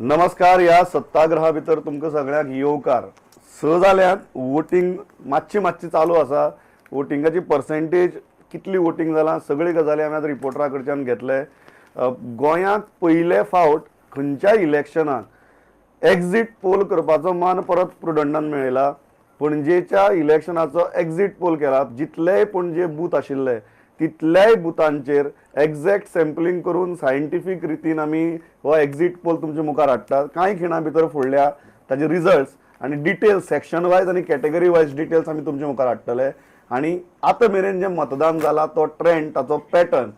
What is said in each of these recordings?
नमस्कार. या सत्याग्रहा भितर तुमकां सगळ्यांक येवकार. 6 जाल्यात वोटिंग मातशी चालू आसा. वोटिंगाची पर्सेंटेज कितली वोटिंग जालां सगळी गजाली आमी आतां रिपोर्टरा कडच्यान घेतले. गोंयांत पयले फावट खंयच्याय इलेक्शनाक एक्झिट पोल करपाचो मान परत प्रुडंटान मेळयला. पणजेच्या इलेक्शनाचो एक्झिट पोल केला. जितलेय पणजे बूथ आशिल्ले तितल्याय बुथांचेर एक्झॅक्ट सॅम्पलिंग करून सायंटिफीक रितीन आमी हो एक्झिट पोल तुमच्या मुखार हाडटात. कांय खिणा भितर फुडल्या ताजे रिजल्ट्स आनी डिटेल्स सेक्शन वायज आनी कॅटेगरी वायज डिटेल्स आमी तुमच्या मुखार हाडटले. आनी आतां मेरेन जें मतदान जालां तो ट्रेंड ताचो पॅटर्न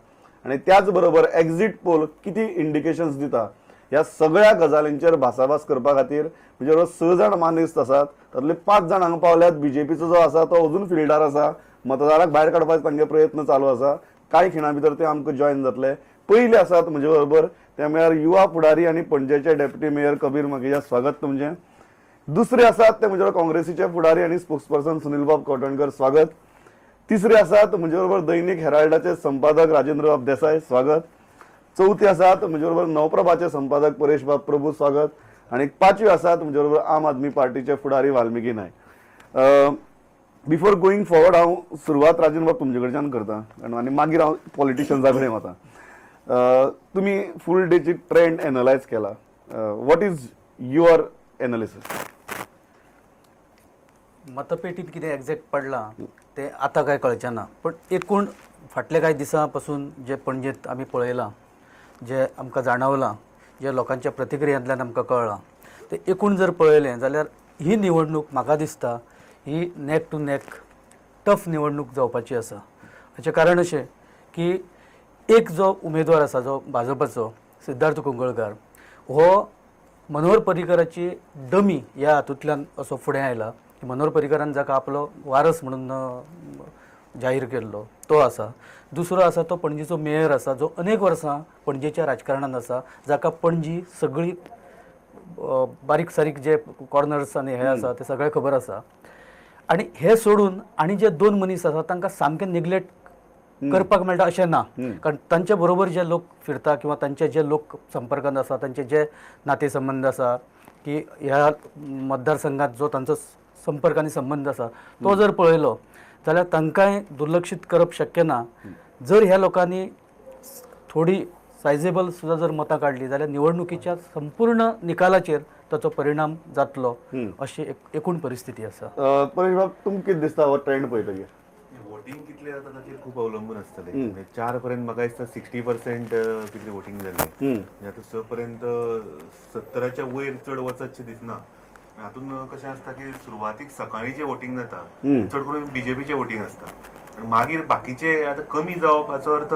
आनी त्याच बरोबर एक्झिट पोल किती इंडिकेशन्स दिता ह्या सगळ्या गजालींचेर भासाभास करपा खातीर म्हणजे 6 जाण मानेस्त आसात. तातूंतले 5 जाण हांगा पावल्यात. बीजेपीचो जो आसा तो अजून फिल्डार आसा. मतदाराक भायर काडपाचे तांचे प्रयत्न चालू आसा. कांय खिणा भितर ते आमकां जॉयन जातले. पयले आसात म्हजे बरोबर ते म्हळ्यार युवा फुडारी आनी पणजेचे डेप्युटी मेयर कबीर मगेजा. स्वागत तुमचें. दुसरे आसात ते म्हजे बरोबर काँग्रेसीचे फुडारी आनी स्पोक्सपर्सन सुनीलबाब कवठणकर. स्वागत. तिसरे आसात म्हजे बरोबर दैनीक हेराल्डाचे संपादक राजेंद्र बाब देसाय. स्वागत. चौथी आसात म्हजे बरोबर नवप्रभाचे संपादक परेश बाब प्रभू. स्वागत. आनी 5वी आसात म्हजे बरोबर आम आदमी पार्टीचे फुडारी वाल्मिकी नायक. बिफोर गोईंग फॉरवर्ड हांव सुरवात राजेंद्र बाब तुमचे कडच्यान करता आनी मागीर हांव पॉलिटिशियन्सा कडेन वता. तुमी फूल डेची ट्रेंड एनालायज केला. What is your analysis? मतपेटीत कितें एक्झॅक्ट पडलां तें आतां कांय कळचें ना. पण एकूण फाटले कांय दिसां पासून जे पणजेंत आमी पळयलां, जे आमकां जाणवलां, जे लोकांच्या प्रतिक्रियांतल्यान आमकां कळ्ळां, तें एकूण जर पळयलें जाल्यार ही निवडणूक म्हाका दिसता ही नॅक टू नॅक टफ निवडणूक जावपाची आसा. हाचें कारण अशें की एक जो उमेदवार आसा जो भाजपाचो सिद्धार्थ कुंकळकार हो मनोहर पर्रीकराची डमी ह्या हातूंतल्यान असो फुडें आयला की मनोहर पर्रीकरान जाका आपलो वारस म्हणून जाहीर केल्लो तो आसा. दुसरो आसा तो पणजेचो मेयर आसा जो अनेक वर्सां पणजेच्या राजकारणांत आसा, जाका पणजी सगळी बारीक सारीक जे कॉर्नर्स आनी हे आसा ते सगळे खबर आसा. आनी हे सोडून आनी जे 2 मनीस आसा तांकां सामकें निग्लेक्ट करपाक मेळटा अशें ना. कारण तांचे बरोबर जे लोक फिरता किंवा तांचे जे लोक संपर्कांत आसा, तांचे जे नातेसंबंद आसा की ह्या मतदारसंघात जो तांचो संपर्क आनी संबंध आसा तो जर पळयलो जाल्यार तांकांय दुर्लक्षीत करप शक्य ना. जर ह्या लोकांनी थोडी सायजेबल सुद्दां जर मतां काडली जाल्यार निवडणुकीच्या संपूर्ण निकालाचेर ताचो परिणाम जातलो अशी एकूण परिस्थिती आसा. परेश बाब तुमकां कितें दिसता हो ट्रेंड पळयतकीर? वोटिंग कितले जाता ताचेर खूब अवलंबून आसतलें. 4 पर्यंत म्हाका दिसता 60% कितली वोटिंग जाली. आतां 6 पर्यंत 70च्या वयर चड वचतशें दिसना. हातून कशें आसता की सुरवातीक सकाळी जे वोटिंग जाता चड करून बीजेपीचे वोटिंग आसता आनी मागीर बाकीचे आतां कमी जावप हाचो अर्थ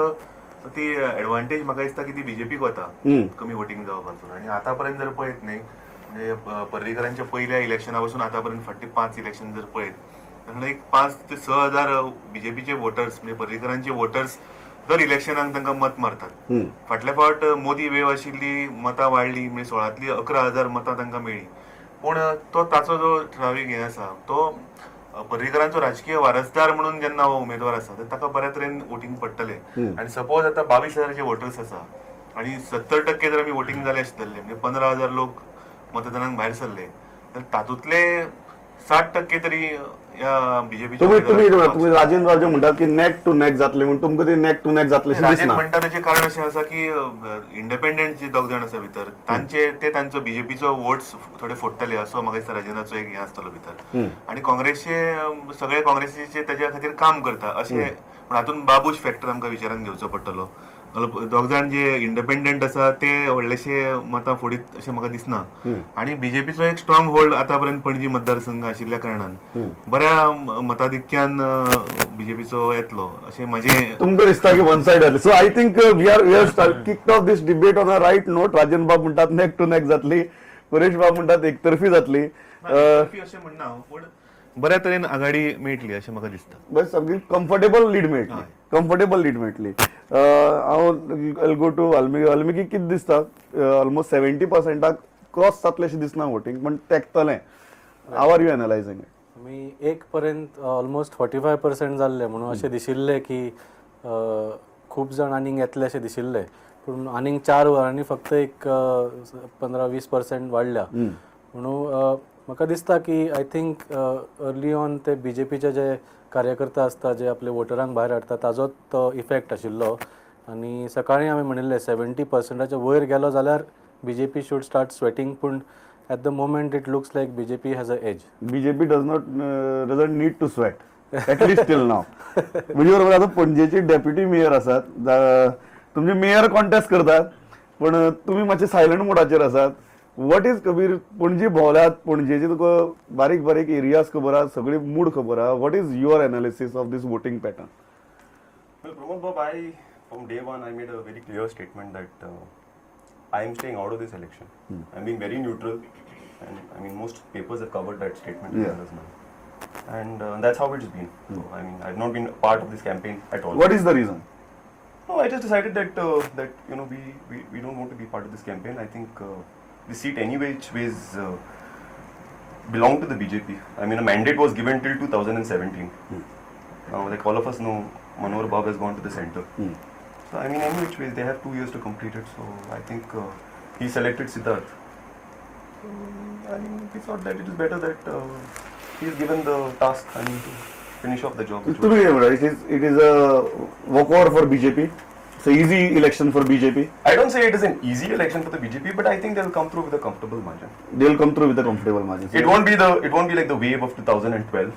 ती एडवांटेज म्हाका दिसता की ती बीजेपीक वता कमी वोटिंग जावपासून. आनी आतां पर्यंत जर पळयत न्ही म्हणजे पर्रीकरांच्या पयल्या इलेक्शना पासून आतां पर्यंत फाटली 5 इलेक्शन जर पळयत तेन्ना एक 5 ते 6 हजार बीजेपीचे वोटर्स म्हणजे पर्रीकरांचे वोटर्स दर इलेक्शनाक तांकां मत मारतात. फाटल्या फावट मोदी वेव आशिल्ली मतां वाडली म्हणजे 16तली 11,000 मतां तांकां मेळ्ळी. पूण तो ताचो जो ठरावीक हे आसा तो पर्रीकरांचो राजकीय वारसदार म्हणून जेन्ना हो उमेदवार आसा ताका बऱ्या तरेन वोटिंग पडटलें. आनी सपोज आतां 22,000चे वोटर्स आसा आनी 70% जर आमी वोटिंग जाले आसतले म्हणजे 15,000 लोक मतदानाक भायर सरले तर तातूंतले 60% तरी ह्या बीजेपीचे तुम्ही राजेंद्र राजे म्हणटात की नॅक टू नॅक जातले म्हणून तुमकां ते नॅक टू नॅक जातले राजेंद्र म्हणटा ताचें कारण अशें आसा की इंडिपेंडंट जे 2 जाण आसा भितर तांचो बीजेपीचो वोट्स थोडे फोडटले असो म्हाका दिसता राजेंद्राचो एक हे आसतलो भितर. आनी काँग्रेसचे सगळे काँग्रेसीचे ताच्या खातीर काम करता अशें पूण हातून बाबूश फॅक्टर आमकां विचारान घेवचो पडटलो. 2 जाण जे इंडिपेंडंट आसा ते व्हडलेशे मतां फोडीत अशें म्हाका दिसना. आनी बीजेपीचो एक स्ट्रॉंग होल्ड आतां पर्यंत पणजी मतदारसंघ आशिल्ल्या कारणान बऱ्या मताधिक्यान बीजेपीचो येतलो अशें म्हाजें तुमकां दिसता की वन सायड जातली. So I think we are kicked off this debate on a right note. Rajan Bab म्हणटात नॅक टू नॅक जातली, परेश बाब म्हणटात एकतर्फी जातली. अशें म्हणना हांव पूण बऱ्या तरेन आघाडी मेळटली अशें म्हाका दिसता. बस सामकी कम्फर्टेबल लीड मेळटली. कम्फर्टेबल लीड मेळटली. हांव गो टू वाल्मिकी कितें दिसता? ऑलमोस्ट 70% क्रॉस जातले अशें दिसना वोटिंग पण तेंकतलें. How are you analysing it? मी 1 पर्यंत ऑलमोस्ट 45% जाल्ले म्हणून अशें दिशिल्लें की खूब जाण आनीक येतले अशें दिशिल्लें. पूण आनीक 4 वरांनी फक्त एक 15-20% वाडल्या म्हणून म्हाका दिसता की आय थिंक अर्ली ऑन ते BJPचे जे कार्यकर्ता आसता जे आपले वोटरांक भायर हाडटा ताजोच तो इफेक्ट आशिल्लो आनी सकाळीं हांवें म्हणिल्लें 70%च्या वयर गेलो जाल्यार BJP शूड स्टार्ट स्वेटींग पूण at the moment it looks like BJP has a edge. BJP doesn't need to sweat at least till now. म्हणजे बरोबर आता पणजेचे डेप्युटी मेयर आसात, तुमचे मेयर कॉन्टेस्ट करतात पण तुम्ही मातशे सायलंट मोडाचेर आसात. वॉट इज कबीर पणजे भोवल्यात, पणजेचे तुका बारीक बारीक एरियाज खबर आहा, सगळे मूड खबर आहा. What is your analysis of this voting pattern? Well, Pramod Bob, from day one, I made a very clear statement that I am staying out of this election. I'm being very neutral, and I mean, most papers have covered that statement. Yeah. As well. And that's how it's been. So, I mean, I've not been a part of this campaign at all. What is the reason? No, I just decided that we don't want to be part of this campaign. I think the seat anyway which ways belonged to the BJP. I mean, a mandate was given till 2017. Now, like all of us know, Manohar Babu has gone to the center. So, I mean, any which ways, they have 2 years to complete it. So, I think he selected Siddharth. So, I mean, we thought that it is better that he is given the task, I mean, to finish off the job. which was- It is a walkover for BJP. It's an easy election for BJP. I don't say it is an easy election for the BJP, but I think they'll come through with a comfortable margin. They'll come through with a comfortable margin. It won't be like the wave of 2012,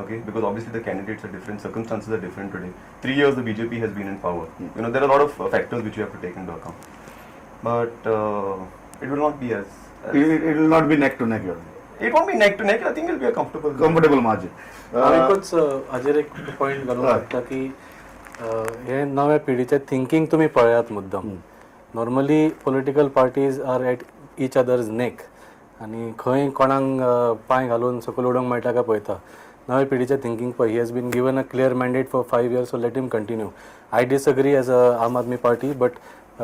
okay? Because obviously the candidates are different, circumstances are different today. 3 years the BJP has been in power. You know, there are a lot of factors which you have to take into account. But it will not be as It will not be neck to neck. it won't be neck to neck. I think it'll be a Comfortable margin. एकूच हाजेर एक point घालूंक शकता की हे नव्या पिढीचे thinking तुमी पळयात मुद्दम. Normally political parties are at each others नेक आनी खंय कोणाक पांय घालून सकयल उडोवंक मेळटा काय पळयता. नव्या पिढीचे थिंकींग पळय, he has been given a clear mandate for 5 years, so let him continue. I disagree as a Aam Aadmi Party, but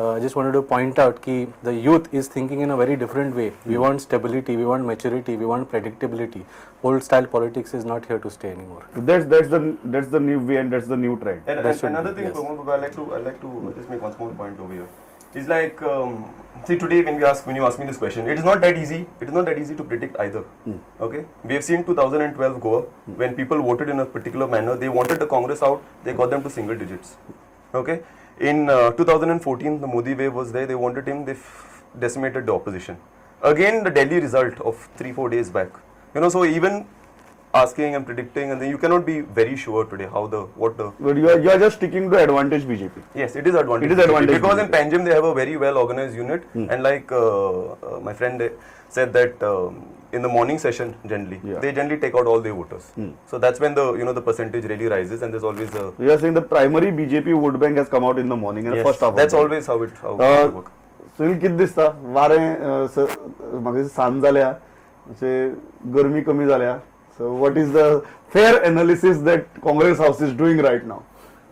I just wanted to point out कि the youth is thinking in a very different way. We want stability, we want maturity, we want predictability. Old style politics is not here to stay anymore. That's the new way and that's the new trend. And another thing, yes. Pramod Baba, I'd like to just make one small point over here. It's like, see, today when you ask me this question, it is not that easy. It is not that easy to predict either. Okay, we have seen 2012 go up when people voted in a particular manner. They wanted the Congress out. They got them to single digits. Okay. In 2014, the Modi wave was there. They wanted him. They decimated the opposition. Again, the Delhi result of 3-4 days back. You know, so even asking and predicting, and then you cannot be very sure today But you are just sticking to advantage BJP. Yes, it is advantage. It is advantage because in BJP. Panjim they have a very well organized unit, and like my friend said that in the morning session generally they generally take out all their voters. So that's when the percentage really rises, and there's always a You are saying the primary BJP vote bank has come out in the morning and yes, first half. that's of the always how it works. Sunil कितें दिसता वारें म्हाका दिसता सांज जाल्या अशें गरमी कमी जाल्या. So what is the fair analysis that Congress house is doing right नाव?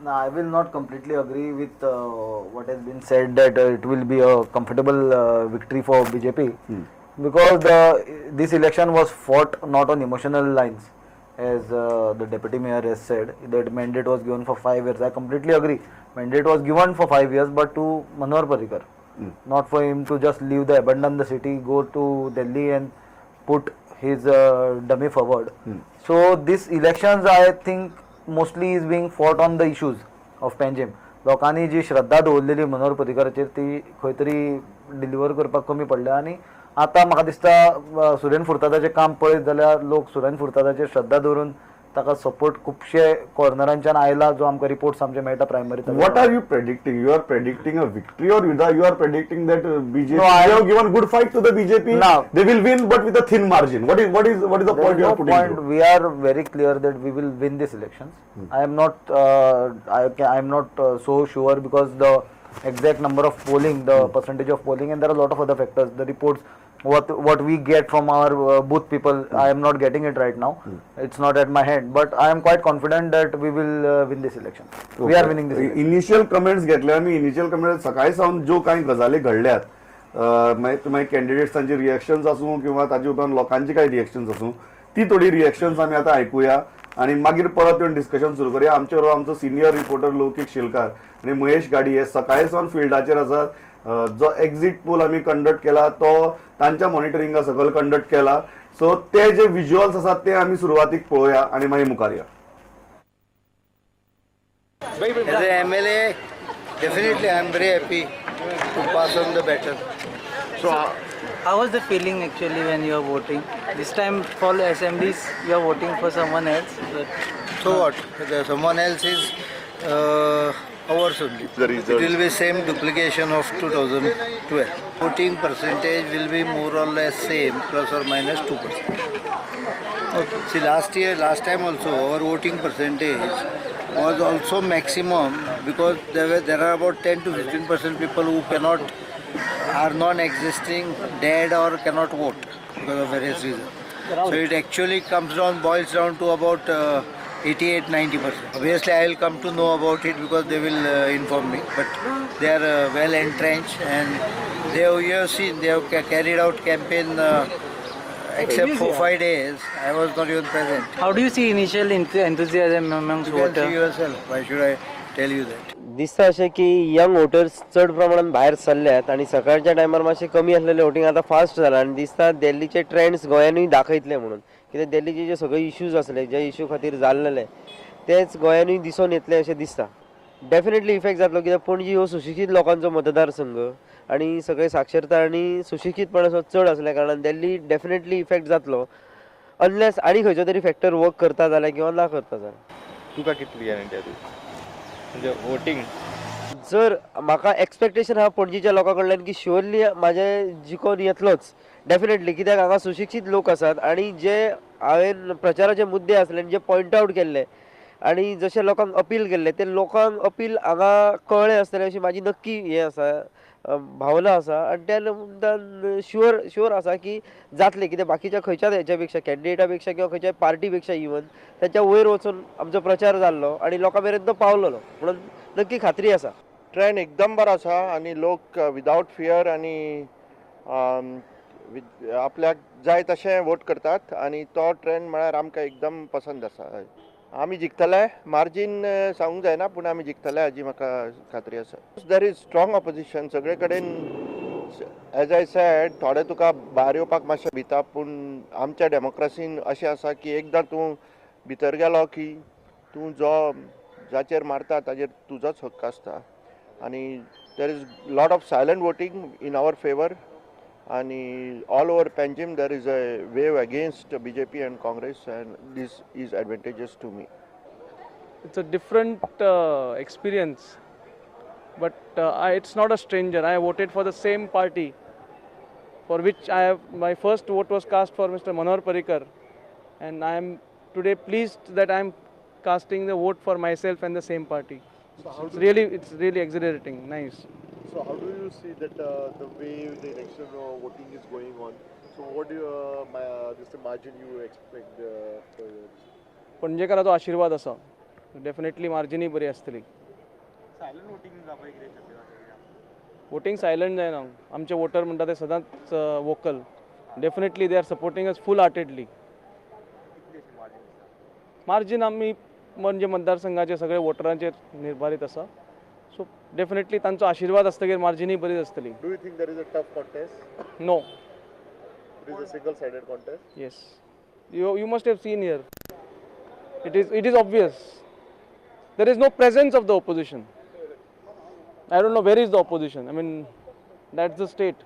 No, I will not completely agree with what has been said that it will be a comfortable victory for BJP because this election was fought not on emotional lines, as the deputy mayor has said that mandate was given for 5 years. I completely agree. Mandate was given for 5 years, but to Manohar Parrikar, not for him to just leave abandon the city, go to Delhi and put his dummy forward. So these elections, I think, mostly is being fought on the issues of Panjim. लोकांनी जी श्रद्धा दवरलेली मनोहर पर्रीकराचेर ती खंय तरी deliver करपाक कमी पडल्या आनी आतां म्हाका दिसता सुरेन फुर्तादाचें काम पळयत जाल्यार लोक सुरेन फुर्तादाचेर श्रद्धा दवरून ताका सपोर्ट खुबशे कॉर्नरांच्यान आयला जो आमकां रिपोर्ट्स आमचे मेळटा primary. What are you predicting? You are predicting a victory, or you are predicting that BJP No, they have given good fight to the BJP? No. They will win, but with a thin margin. What is the point There is you no are putting? point. through? We are very clear that we will win these elections. I am not. I am not so sure because the exact number of polling, the percentage of polling, and there are a lot of other factors. The reports, what we get from our booth people, I am not getting it right now. It's not at my hand, but I am quite confident that we will win this election. We are winning this election. Initial comments घेतल्या आमी. Initial comment सकाळी सावन ज्यो कांय गजाली घडल्यात मागीर कॅन्डिडेट्सांची reactions आसूं किंवा ताजे उपरांत लोकांची कांय रिएक्शन्स आसूं ती थोडी रिएक्शन्स आमी आतां आयकुया. आणि मागीर परत येवन डिस्कशन सुरू करूया. आमच्या बरोबर आमचो सिनियर रिपोर्टर लौकीक शिलकार आणि महेश गाडी हे सकाळीसान फिल्डाचेर आसात. जो एक्झिट पोल आम्ही कंडक्ट केला तो तांच्या मॉनिटरिंगा सकयल कंडक्ट केला. सो ते जे विज्युअल्स आसात ते आम्ही सुरवातीक पळोवया आणि मागीर मुखार या. As an MLA, definitely I am very happy to pass on the baton. So, how was the feeling actually when you are voting? This time for assemblies, you are voting for someone else. But So what? Someone else is ours only. It will be same duplication of 2012. Voting percentage will be more or less same, plus or minus 2%. Okay. See, last time also, our voting percentage was also maximum because there are about 10 to 15% people who are non-existing, dead or cannot vote because of various reasons. So it actually boils down to about 88-90%. Obviously, I will come to know about it because they will inform me. But they are well entrenched and you have seen they have carried out campaign. Except for 5 days, I was not even present. how do you see initial enthusiasm amongst You can see voters? yourself. Why should I tell you that? दिसता अशें की young voters चड प्रमाणात भायर सरल्यात आणि सकाळच्या टायमार मातशें कमी आसलेलें वोटींग आतां फास्ट जालां आणि दिसता दिल्लीचे ट्रेंड्स गोंयानूय दाखयतले म्हणून. कित्याक दिल्लीचे जे सगळे इश्यूज आसले जे इश्यू खातीर जाल्लेले तेच गोंयानूय दिसून येतले अशें दिसता. डेफिनेटली इफेक्ट जातलो कित्याक पणजी हो सुशिक्षीत लोकांचो मतदारसंघ आणि सगळे साक्षरता आणि सुशिक्षीतपणाचो चड आसल्या कारणान दिल्ली डेफिनेटली इफेक्ट जातलो अनलेस आनी खंयचो तरी फॅक्टर वर्क करता जाल्यार किंवा ना करता जाल्यार. तुका कितली गॅरंटी आसा म्हणजे वोटिंग जर म्हाका एक्सपेक्टेशन आहा पणजीच्या लोकां कडल्यान की शुअरली म्हाजे जिखून येतलोच डेफिनेटली. कित्याक हांगा सुशिक्षीत लोक आसात आणि जे हांवें प्रचाराचे मुद्दे आसले जे पॉयंट आवट केल्ले आणि जशे लोकांक अपील केल्ले ते लोकांक अपील हांगा कळ्ळे आसतले अशी म्हाजी नक्की हे आसा भावना आसा. आणि त्या निमतान शुअर आसा की जातले. कित्याक बाकीच्या खंयच्याच हेच्या पेक्षा कॅन्डिडेटा पेक्षा किंवा खंयच्याय पार्टी पेक्षा इवन त्याच्या वयर वचून आमचो प्रचार जाल्लो आणि लोकां मेरेन तो पावलेलो म्हणून नक्की खात्री आसा. ट्रेंड एकदम बरो आसा आणि लोक विदाउट फियर आणि आपल्याक जाय तशें वोट करतात आणि तो ट्रेंड म्हळ्यार आमकां एकदम पसंद आसा. आमी जिखतले मार्जीन सांगूंक जायना पूण आमी जिखतले हाजी म्हाका खात्री आसा. देर इज स्ट्रॉंग ऑपोजिशन सगळे कडेन. एज आय सेड थोडे तुका भायर येवपाक मातशें भिता पूण आमच्या डेमोक्रेसीन अशें आसा की एकदां तूं भितर गेलो की तूं जाचेर मारता ताजेर तुजोच हक्क आसता. आणि there is lot of silent voting in our favour आणि all over Panjim there is a wave against BJP and Congress and this is advantageous to me. It's a different experience, but it's not a stranger. I voted for the same party for which my first vote was cast for Mr. Manohar Parrikar, and I am today pleased that I am casting the vote for myself and the same party. So it's really exhilarating, nice. So how do you see that the way the election voting is going on? So what do this margin you expect for पणजेकाराचो आशीर्वाद आसा. Definitely मार्जिनूय बरी आसतली. Voting silent जायना. आमचे voter म्हणटा ते सदांच vocal. Definitely they are supporting us full heartedly. Margin आमी म्हणजे मतदारसंघाचे सगळे वोटरांचेर निर्धारीत आसा. सो डेफिनेटली तांचो आशीर्वाद आसतकीर मार्जिनूय बरी आसतली. do you think there is a tough contest? No. It is a single sided contest? Yes. You must have seen here. It is obvious. There is no presence of the opposition. I don't know where is the opposition. I mean, that's the state.